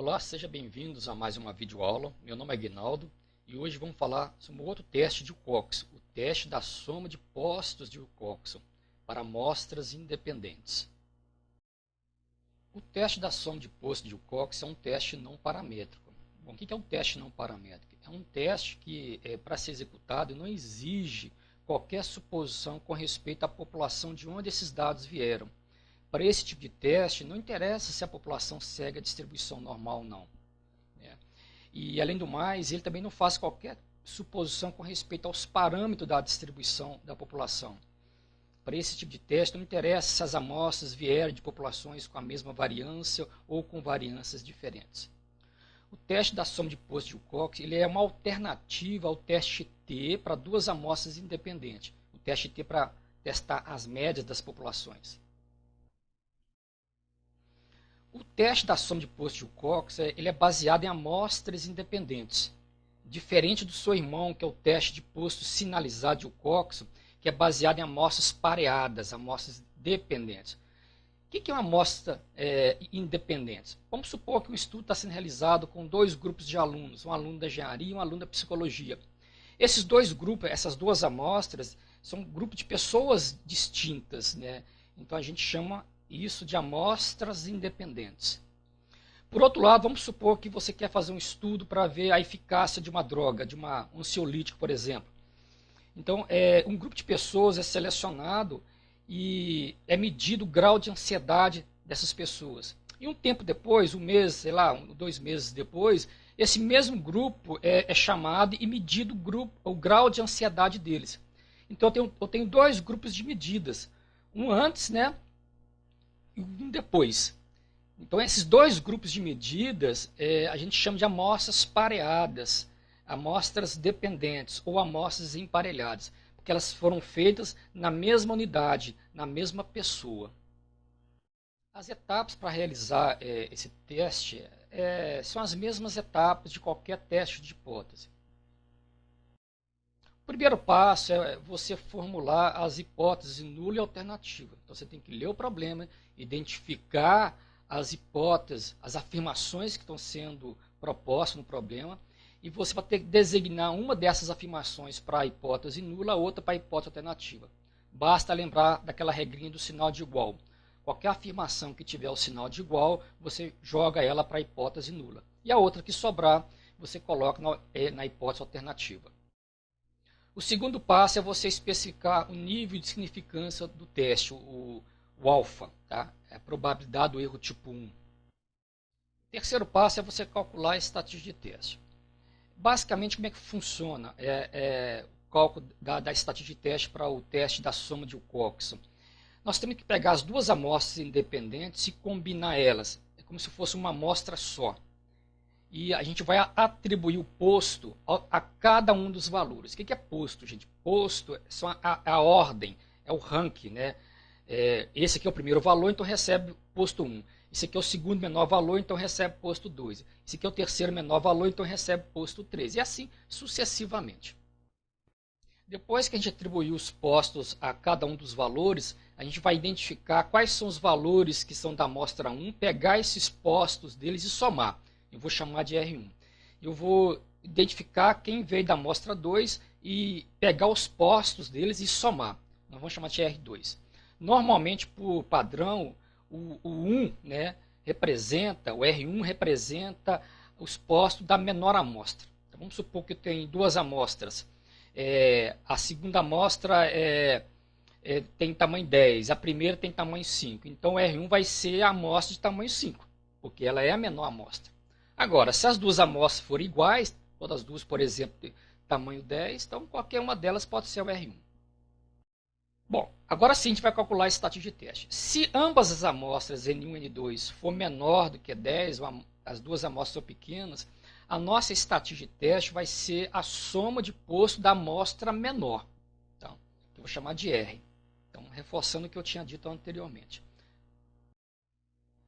Olá, sejam bem-vindos a mais uma videoaula. Meu nome é Guinaldo e hoje vamos falar sobre um outro teste de Cox, o teste da soma de postos de Cox para amostras independentes. O teste da soma de postos de Cox é um teste não paramétrico. Bom, o que é um teste não paramétrico? É um teste que, para ser executado, não exige qualquer suposição com respeito à população de onde esses dados vieram. Para esse tipo de teste, não interessa se a população segue a distribuição normal ou não, né? E, além do mais, ele também não faz qualquer suposição com respeito aos parâmetros da distribuição da população. Para esse tipo de teste, não interessa se as amostras vierem de populações com a mesma variância ou com variâncias diferentes. O teste da soma de postos de Cox ele é uma alternativa ao teste T para duas amostras independentes. O teste T para testar as médias das populações. O teste da soma de postos de Cox ele é baseado em amostras independentes, diferente do seu irmão, que é o teste de posto sinalizado de Cox, que é baseado em amostras pareadas, amostras dependentes. O que é uma amostra independente? Vamos supor que o estudo está sendo realizado com dois grupos de alunos, um aluno da engenharia e um aluno da psicologia. Esses dois grupos, essas duas amostras, são um grupo de pessoas distintas, né? Então a gente chama isso de amostras independentes. Por outro lado, vamos supor que você quer fazer um estudo para ver a eficácia de uma droga, de um ansiolítico, por exemplo. Então, um grupo de pessoas é selecionado e é medido o grau de ansiedade dessas pessoas. E um tempo depois, um mês, sei lá, 2 meses depois, esse mesmo grupo é chamado e medido o grau de ansiedade deles. Então, eu tenho dois grupos de medidas. Um antes, né? E um depois. Então, esses dois grupos de medidas a gente chama de amostras pareadas, amostras dependentes ou amostras emparelhadas, porque elas foram feitas na mesma unidade, na mesma pessoa. As etapas para realizar esse teste são as mesmas etapas de qualquer teste de hipótese. O primeiro passo é você formular as hipóteses nula e alternativa. Então você tem que ler o problema, identificar as hipóteses, as afirmações que estão sendo propostas no problema, e você vai ter que designar uma dessas afirmações para a hipótese nula, a outra para a hipótese alternativa. Basta lembrar daquela regrinha do sinal de igual. Qualquer afirmação que tiver o sinal de igual, você joga ela para a hipótese nula. E a outra que sobrar, você coloca na hipótese alternativa. O segundo passo é você especificar o nível de significância do teste, o alfa, tá? É a probabilidade do erro tipo 1. O terceiro passo é você calcular a estatística de teste. Basicamente, como é que funciona o cálculo da estatística de teste para o teste da soma de Cox? Nós temos que pegar as duas amostras independentes e combinar elas. É como se fosse uma amostra só. E a gente vai atribuir o posto a cada um dos valores. O que é posto, gente? Posto é a ordem, é o ranking, né? Esse aqui é o primeiro valor, então recebe posto 1. Esse aqui é o segundo menor valor, então recebe posto 2. Esse aqui é o terceiro menor valor, então recebe posto 3. E assim sucessivamente. Depois que a gente atribuir os postos a cada um dos valores, a gente vai identificar quais são os valores que são da amostra 1, pegar esses postos deles e somar. Eu vou chamar de R1. Eu vou identificar quem veio da amostra 2 e pegar os postos deles e somar. Nós vamos chamar de R2. Normalmente, por padrão, o 1, né, o R1 representa os postos da menor amostra. Então, vamos supor que eu tenho duas amostras. A segunda amostra tem tamanho 10, a primeira tem tamanho 5. Então, o R1 vai ser a amostra de tamanho 5, porque ela é a menor amostra. Agora, se as duas amostras forem iguais, todas as duas, por exemplo, de tamanho 10, então qualquer uma delas pode ser o R1. Bom, agora sim a gente vai calcular a estatística de teste. Se ambas as amostras N1 e N2 for menor do que 10, ou as duas amostras são pequenas, a nossa estatística de teste vai ser a soma de posto da amostra menor. Então, eu vou chamar de R. Então, reforçando o que eu tinha dito anteriormente.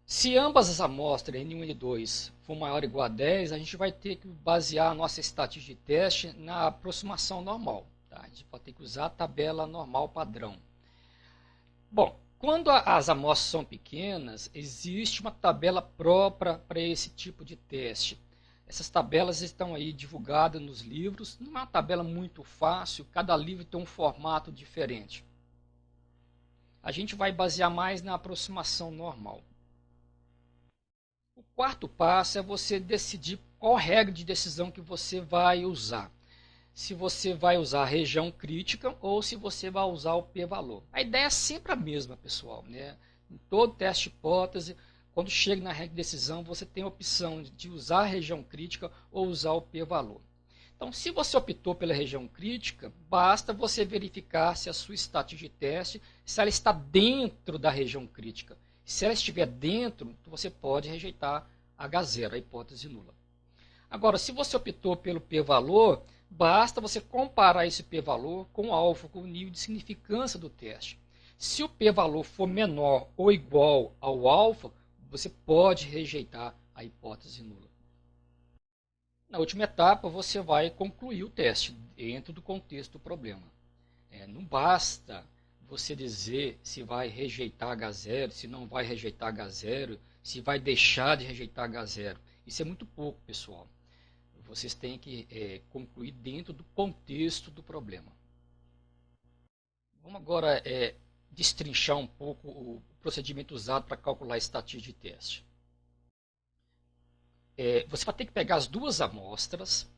Se ambas as amostras N1 e N2 for maior ou igual a 10, a gente vai ter que basear a nossa estatística de teste na aproximação normal. Tá? A gente vai ter que usar a tabela normal padrão. Bom, Quando as amostras são pequenas, existe uma tabela própria para esse tipo de teste. Essas tabelas estão aí divulgadas nos livros. Não é uma tabela muito fácil, cada livro tem um formato diferente. A gente vai basear mais na aproximação normal. O quarto passo é você decidir qual regra de decisão que você vai usar. Se você vai usar a região crítica ou se você vai usar o p-valor. A ideia é sempre a mesma, pessoal, né? Em todo teste de hipótese, quando chega na regra de decisão, você tem a opção de usar a região crítica ou usar o p-valor. Então, se você optou pela região crítica, basta você verificar se a sua estatística de teste, se ela está dentro da região crítica. Se ela estiver dentro, você pode rejeitar H0, a hipótese nula. Agora, se você optou pelo p-valor, basta você comparar esse p-valor com o alfa, com o nível de significância do teste. Se o p-valor for menor ou igual ao alfa, você pode rejeitar a hipótese nula. Na última etapa, você vai concluir o teste dentro do contexto do problema. Não basta você dizer se vai rejeitar H0, se não vai rejeitar H0, se vai deixar de rejeitar H0. Isso é muito pouco, pessoal. Vocês têm que concluir dentro do contexto do problema. Vamos agora destrinchar um pouco o procedimento usado para calcular a estatística de teste. Você vai ter que pegar as duas amostras,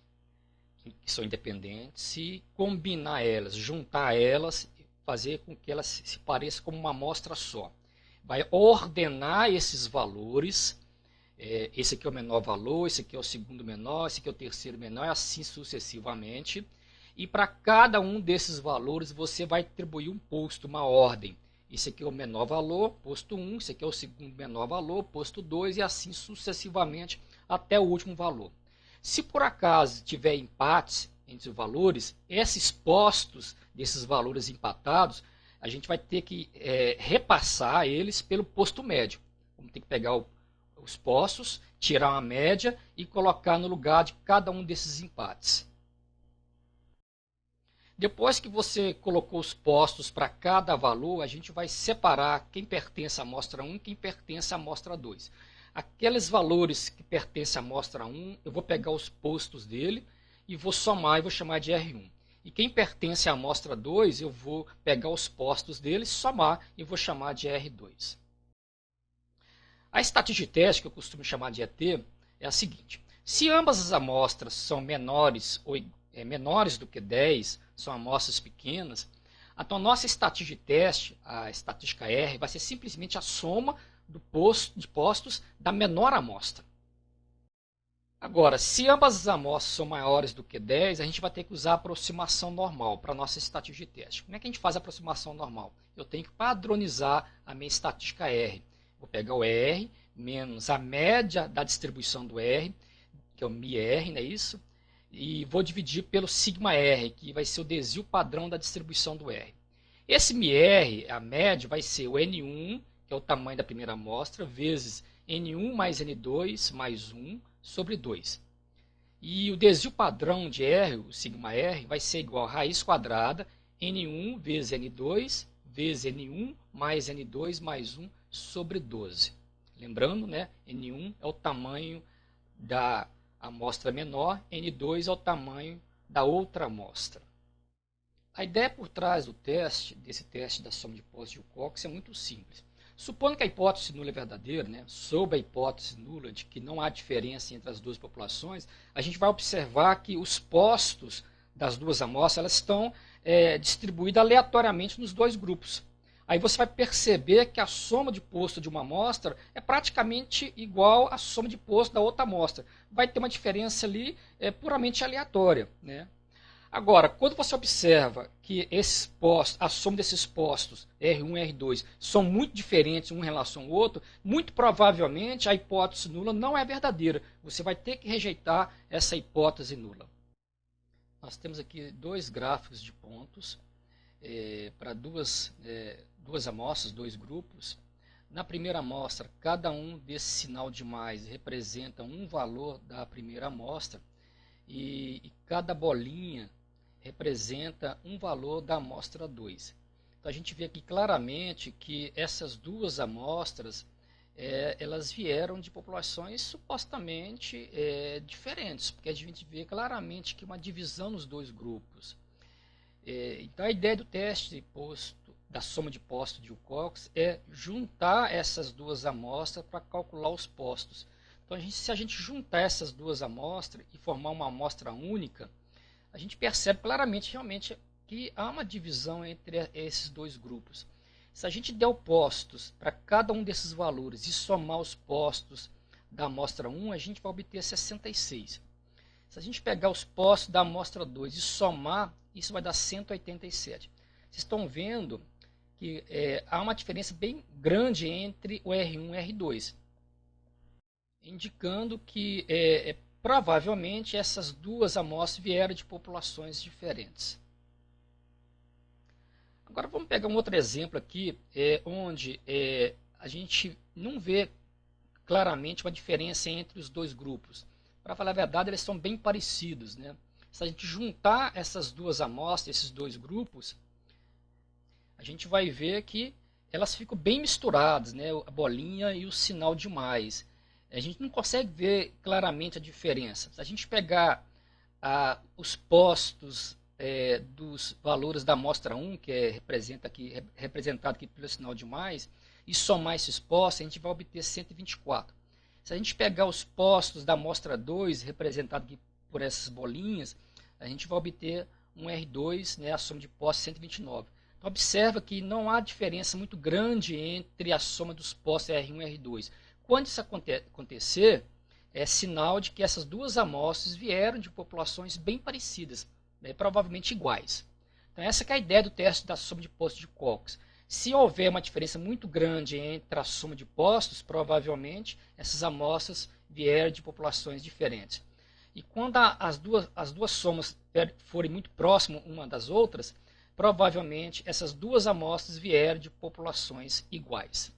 que são independentes, e combinar elas, juntar elas, fazer com que elas se pareçam como uma amostra só. Vai ordenar esses valores. Esse aqui é o menor valor, esse aqui é o segundo menor, esse aqui é o terceiro menor, e assim sucessivamente. E para cada um desses valores, você vai atribuir um posto, uma ordem. Esse aqui é o menor valor, posto 1, esse aqui é o segundo menor valor, posto 2, e assim sucessivamente até o último valor. Se por acaso tiver empates entre os valores, esses postos desses valores empatados, a gente vai ter que repassar eles pelo posto médio. Vamos ter que pegar os postos, tirar uma média e colocar no lugar de cada um desses empates. Depois que você colocou os postos para cada valor, a gente vai separar quem pertence à amostra 1 e quem pertence à amostra 2. Aqueles valores que pertencem à amostra 1, eu vou pegar os postos dele e vou somar e vou chamar de R1. E quem pertence à amostra 2, eu vou pegar os postos dele, somar e vou chamar de R2. A estatística de teste, que eu costumo chamar de ET, é a seguinte. Se ambas as amostras são menores do que 10, são amostras pequenas, então a nossa estatística de teste, a estatística R, vai ser simplesmente a soma de postos da menor amostra. Agora, se ambas as amostras são maiores do que 10, a gente vai ter que usar a aproximação normal para a nossa estatística de teste. Como é que a gente faz a aproximação normal? Eu tenho que padronizar a minha estatística R. Vou pegar o R menos a média da distribuição do R, que é o μR, não é isso? E vou dividir pelo sigma R, que vai ser o desvio padrão da distribuição do R. Esse μR, a média, vai ser o N1, que é o tamanho da primeira amostra, vezes N1 mais N2 mais 1 sobre 2. E o desvio padrão de R, o sigma R, vai ser igual a raiz quadrada, N1 vezes N2 vezes N1 mais N2 mais 1 sobre 12. Lembrando, né, N1 é o tamanho da amostra menor, N2 é o tamanho da outra amostra. A ideia por trás desse teste da soma de hipóteses de Wilcox é muito simples. Supondo que a hipótese nula é verdadeira, né, sob a hipótese nula de que não há diferença entre as duas populações, a gente vai observar que os postos das duas amostras elas estão distribuídos aleatoriamente nos dois grupos. Aí você vai perceber que a soma de posto de uma amostra é praticamente igual à soma de posto da outra amostra. Vai ter uma diferença ali puramente aleatória, né? Agora, quando você observa que esses postos, a soma desses postos, R1 e R2, são muito diferentes um em relação ao outro, muito provavelmente a hipótese nula não é verdadeira. Você vai ter que rejeitar essa hipótese nula. Nós temos aqui dois gráficos de pontos para duas amostras, dois grupos. Na primeira amostra, cada um desse sinal de mais representa um valor da primeira amostra e cada bolinha representa um valor da amostra 2. Então a gente vê aqui claramente que essas duas amostras elas vieram de populações supostamente diferentes, porque a gente vê claramente que uma divisão nos dois grupos. Então a ideia do teste da soma de postos de Wilcox é juntar essas duas amostras para calcular os postos. Então se a gente juntar essas duas amostras e formar uma amostra única, a gente percebe claramente realmente que há uma divisão entre esses dois grupos. Se a gente der postos para cada um desses valores e somar os postos da amostra 1, a gente vai obter 66. Se a gente pegar os postos da amostra 2 e somar, isso vai dar 187. Vocês estão vendo que há uma diferença bem grande entre o R1 e o R2, indicando que provavelmente essas duas amostras vieram de populações diferentes. Agora vamos pegar um outro exemplo aqui, onde a gente não vê claramente uma diferença entre os dois grupos. Para falar a verdade, eles são bem parecidos, né? Se a gente juntar essas duas amostras, esses dois grupos, a gente vai ver que elas ficam bem misturadas, né? A bolinha e o sinal de mais. A gente não consegue ver claramente a diferença. Se a gente pegar os postos dos valores da amostra 1, que é representado aqui pelo sinal de mais, e somar esses postos, a gente vai obter 124. Se a gente pegar os postos da amostra 2, representado aqui por essas bolinhas, a gente vai obter um R2, né, a soma de postos, 129. Então, observa que não há diferença muito grande entre a soma dos postos R1 e R2. Quando isso acontecer, é sinal de que essas duas amostras vieram de populações bem parecidas, né, provavelmente iguais. Então, essa que é a ideia do teste da soma de postos de Cox. Se houver uma diferença muito grande entre a soma de postos, provavelmente essas amostras vieram de populações diferentes. E quando as duas somas forem muito próximas uma das outras, provavelmente essas duas amostras vieram de populações iguais.